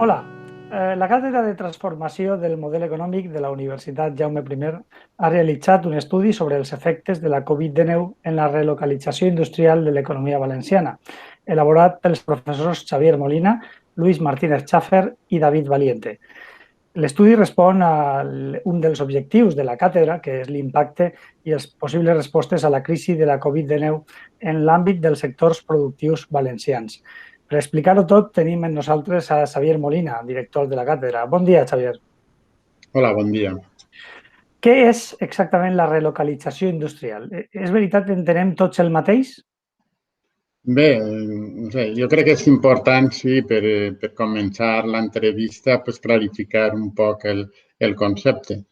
Hola, la Càtedra de Transformació del Model Econòmic de la Universitat Jaume I ha realitzat un estudi sobre els efectes de la Covid-19 en la relocalització industrial de l'economia valenciana, elaborat pels professors Xavier Molina, Luis Martínez Schaffer i David Valiente. L'estudi respon a un dels objectius de la càtedra, que és l'impacte i les possibles respostes a la crisi de la Covid-19 en l'àmbit dels sectors productius valencians. Per explicar-ho tot, tenim amb nosaltres a Xavier Molina, director de la càtedra. Bon dia, Xavier. Hola, bon dia. Què és exactament la relocalització industrial? És veritat que entenem tots el mateix? Bé, no sé, jo crec que és important, sí, per començar l'entrevista, pues, clarificar un poc el concepte.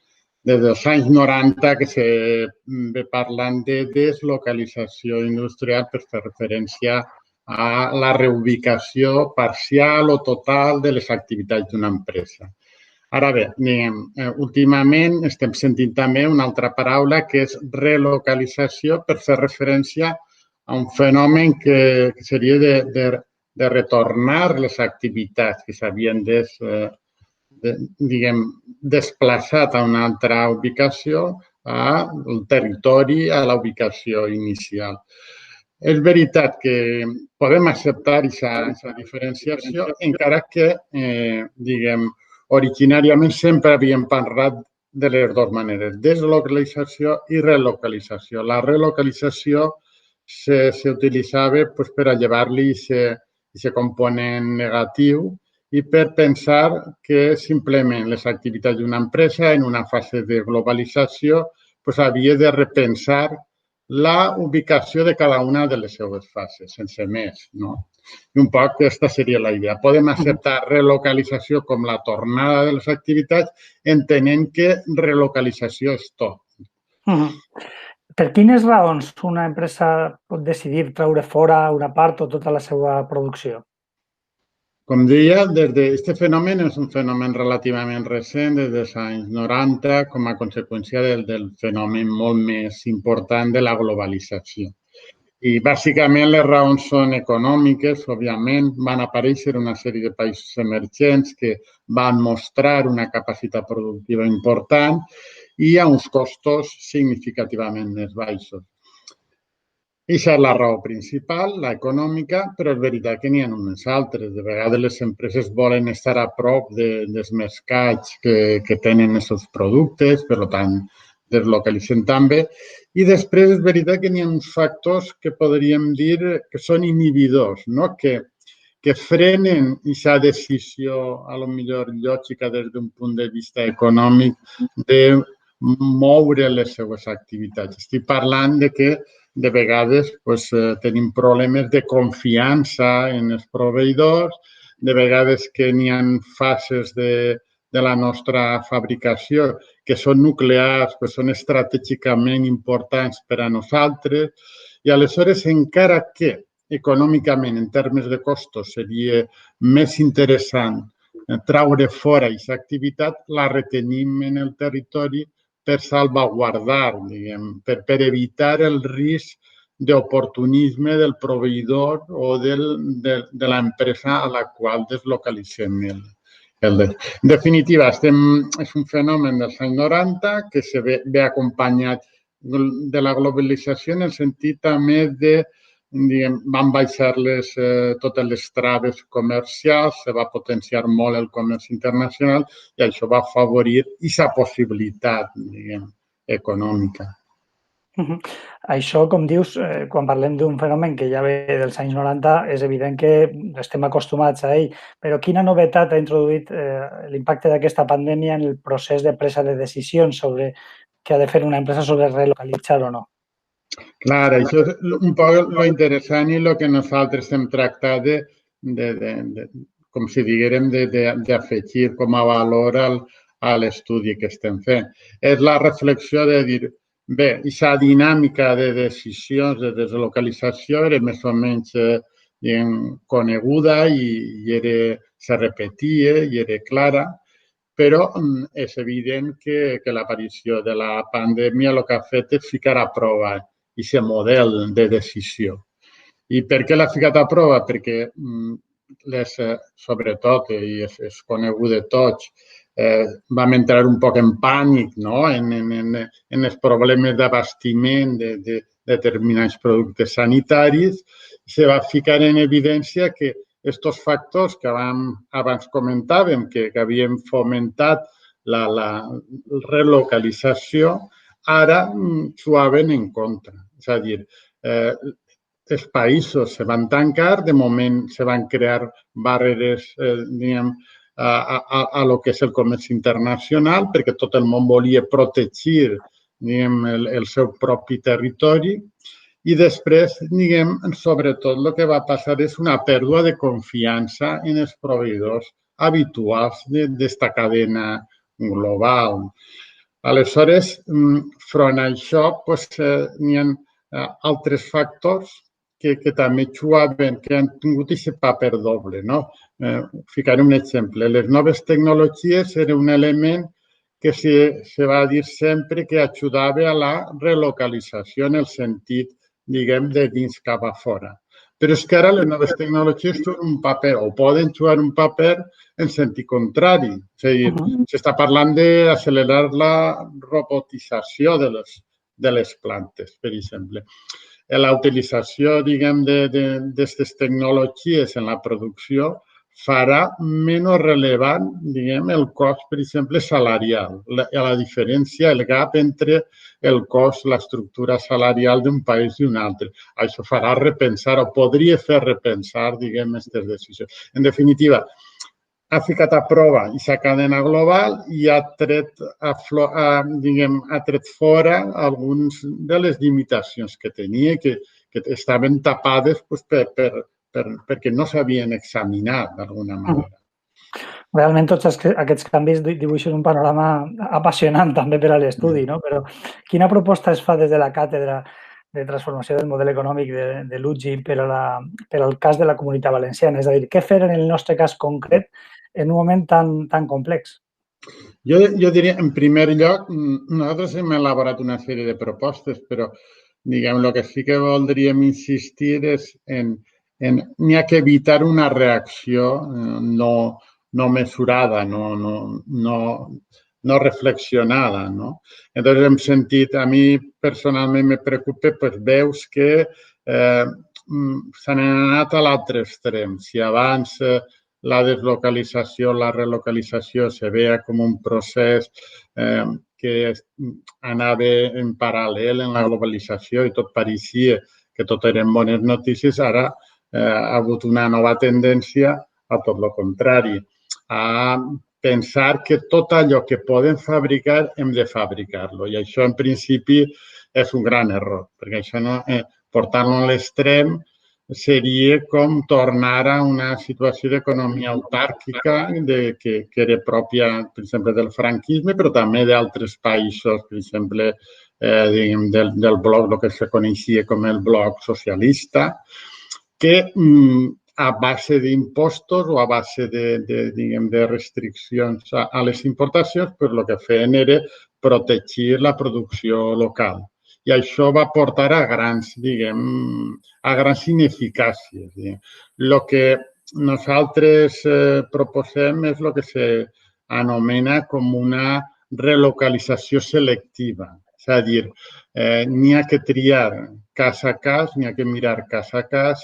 Des dels anys 90 que se ve parlant de deslocalització industrial per fer referència a la reubicació parcial o total de les activitats d'una empresa. Ara bé, últimament estem sentint també una altra paraula que és relocalització per fer referència a un fenomen que seria de retornar les activitats que s'havien desplaçat a una altra ubicació al territori, a la ubicació inicial. És veritat que podem acceptar aquesta diferenciació, encara que, originàriament sempre havíem parlat de les dues maneres, deslocalització i relocalització. La relocalització s'utilitzava pues, per a llevar-li aquest component negatiu i per pensar que simplement les activitats d'una empresa en una fase de globalització pues, havia de repensar la ubicació de cada una de les seues fases, sense més, no? I un poc aquesta seria la idea. Podem acceptar relocalització com la tornada de les activitats, entenent que relocalització és tot. Per quines raons una empresa pot decidir treure fora una part o tota la seva producció? Com deia, aquest fenomen és un fenomen relativament recent, des dels anys 90, com a conseqüència del fenomen molt més important de la globalització. I bàsicament les raons són econòmiques, òbviament, van aparèixer una sèrie de països emergents que van mostrar una capacitat productiva important i a uns costos significativament més baixos. Aquesta és la raó principal, la econòmica, però és veritat que n'hi ha unes altres. De vegades les empreses volen estar a prop dels mercats que tenen els seus productes, per tant, deslocalitzen també. I després és veritat que n'hi ha uns factors que podríem dir que són inhibidors, no? que frenen aquesta decisió, a lo millor lògica des d'un punt de vista econòmic, de moure les seues activitats. Estic parlant de que de vegades pues, tenim problemes de confiança en els proveïdors, de vegades que n'hi ha fases de la nostra fabricació que són nuclears, que són estratègicament importants per a nosaltres, i aleshores encara que econòmicament, en termes de costos, seria més interessant traure fora aquesta activitat, la retenim en el territori per salvaguardar, per evitar el risc d'oportunisme del proveïdor o de l'empresa a la qual deslocalitzem en definitiva, és un fenomen dels anys 90 que se ve acompanyat de la globalització en el sentit també de van baixar totes les traves comercials, se va potenciar molt el comerç internacional i això va afavorir aquesta possibilitat econòmica. Això, com dius, quan parlem d'un fenomen que ja ve dels anys 90, és evident que estem acostumats a ell, però quina novetat ha introduït l'impacte d'aquesta pandèmia en el procés de presa de decisions sobre què ha de fer una empresa sobre relocalitzar o no? Clar, això és un poc lo interessant i el que nosaltres hem tractat com si diguérem, d'afegir com a valor a l'estudi que estem fent. És la reflexió de dir, bé, aquesta dinàmica de decisions de deslocalització era més o menys coneguda i se repetia i era clara, però és evident que l'aparició de la pandèmia el que ha fet és ficar a prova aquest model de decisió. I per què l'ha ficat a prova? Perquè sobretot, i és conegut de tots, vam entrar un poc en pànic, no? en els problemes d'abastiment de determinats productes sanitaris. Se va ficar en evidència que aquests factors que abans comentàvem, que havien fomentat la relocalització, ara jugaven en contra. És a dir, els països se van tancar, de moment se van crear barreres, diguem, a lo que és el comerç internacional, perquè tot el món volia protegir, diguem, el seu propi territori. I després, diguem, sobretot el que va passar és una pèrdua de confiança en els proveïdors habituals d'esta cadena global. Aleshores, front a això, n'hi ha altres factors que també jugaven, que han tingut aquest paper doble. No? Ficaré un exemple. Les noves tecnologies eren un element que se va dir sempre que ajudava a la relocalització en el sentit, diguem, de dins cap a fora. Però és que ara les noves tecnologies juguen un paper, o poden jugar un paper en sentit contrari. És a dir, s'està parlant d'accelerar la robotització de les plantes, per exemple. La utilització, diguem, d'aquestes tecnologies en la producció farà menys rellevant, diguem, el cost, per exemple, salarial. La diferència, el gap entre el cost, l'estructura salarial d'un país i un altre. Això farà repensar, o podria fer repensar, diguem, aquestes decisions. En definitiva, ha ficat a prova aquesta cadena global i ha tret fora algunes de les limitacions que tenia, que estaven tapades perquè no s'havien examinat d'alguna manera. Realment tots aquests canvis dibuixen un panorama apassionant també per a l'estudi, no? Però quina proposta es fa des de la càtedra de transformació del model econòmic de l'UGI per al cas de la Comunitat Valenciana? És a dir, què fer en el nostre cas concret en un moment tan complex? Jo diria, en primer lloc, nosaltres hem elaborat una sèrie de propostes, però, diguem, el que sí que voldríem insistir és n'hi ha que evitar una reacció no mesurada, no reflexionada, no? Entonces hem sentit, a mi personalment me preocupa, veus que s'han anat a l'altre extrem. Si abans la deslocalització, la relocalització se veia com un procés que anava en paral·lel en la globalització i tot pareixia que tot eren bones notícies, ara ha hagut una nova tendència a tot el contrari, a pensar que tot allò que podem fabricar hem de fabricar-lo. I això, en principi, és un gran error, perquè això portant-lo a l'extrem seria com tornar a una situació d'economia autàrquica que era pròpia, per exemple, del franquisme, però també d'altres països, per exemple, del bloc, el que se coneixia com el bloc socialista, que a base d'impostos o a base de restriccions a les importacions, el que feien era protegir la producció local. I això va portar a grans ineficàcies. El que nosaltres proposem és el que s'anomena com una relocalització selectiva. És a dir, n'hi ha que triar cas a cas, n'hi ha que mirar cas a cas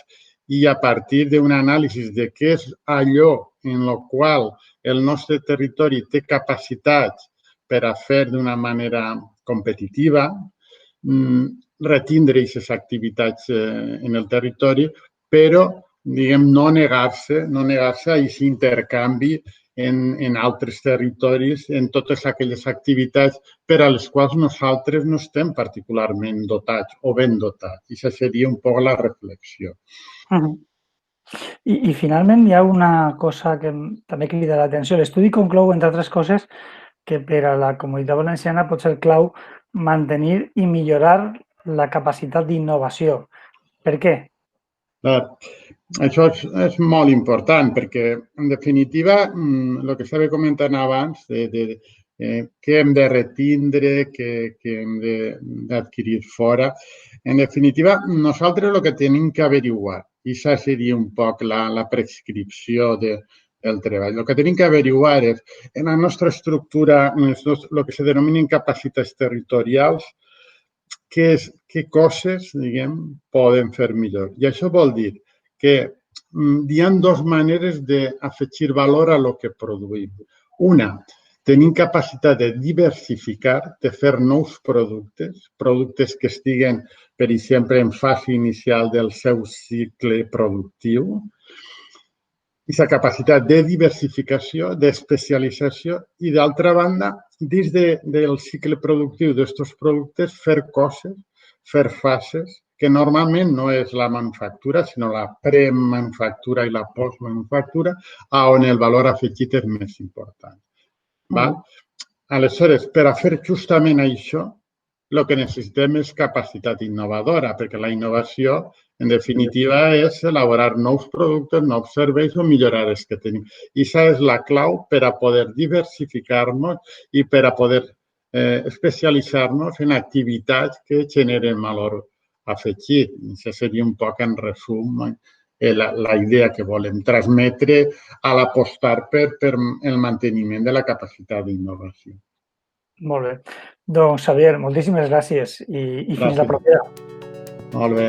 i a partir d'un anàlisi de què és allò en el qual el nostre territori té capacitats per a fer d'una manera competitiva, retindre aquestes activitats en el territori, però, diguem, no negar-se a aquest intercanvi en altres territoris, en totes aquelles activitats per a les quals nosaltres no estem particularment dotats o ben dotats. I això seria un poc la reflexió. I finalment hi ha una cosa que també crida l'atenció. L'estudi conclou, entre altres coses, que per a la Comunitat Valenciana pot ser clau mantenir i millorar la capacitat d'innovació. Per què? Això és molt important perquè, en definitiva, el que estava comentant abans, què hem de retindre, què hem d'adquirir fora, en definitiva, nosaltres el que tenim que averiguar I això seria un poc la prescripció del treball. El que tenim que averiguar és, en la nostra estructura, el que se denominen capacitats territorials, què coses, diguem, poden fer millor. I això vol dir que hi ha dues maneres d'afegir valor a lo que produïm. Una, tenim capacitat de diversificar, de fer nous productes que estiguen, per exemple, en fase inicial del seu cicle productiu. Aquesta capacitat de diversificació, d'especialització i, d'altra banda, dins del cicle productiu d'aquests productes, fer coses, fer fases, que normalment no és la manufactura, sinó la premanufactura i la postmanufactura, on el valor afegit és més important. Val? Aleshores, per a fer justament això, el que necessitem és capacitat innovadora, perquè la innovació, en definitiva, és elaborar nous productes, nous serveis o millorar els que tenim. I això és la clau per a poder diversificar-nos i per a poder especialitzar-nos en activitats que generen valor afegit. Això seria un poc, en resum, la idea que volem transmetre a l'apostar per el manteniment de la capacitat d'innovació. Molt bé. Doncs, Xavier, moltíssimes gràcies i fins la propera. Molt bé.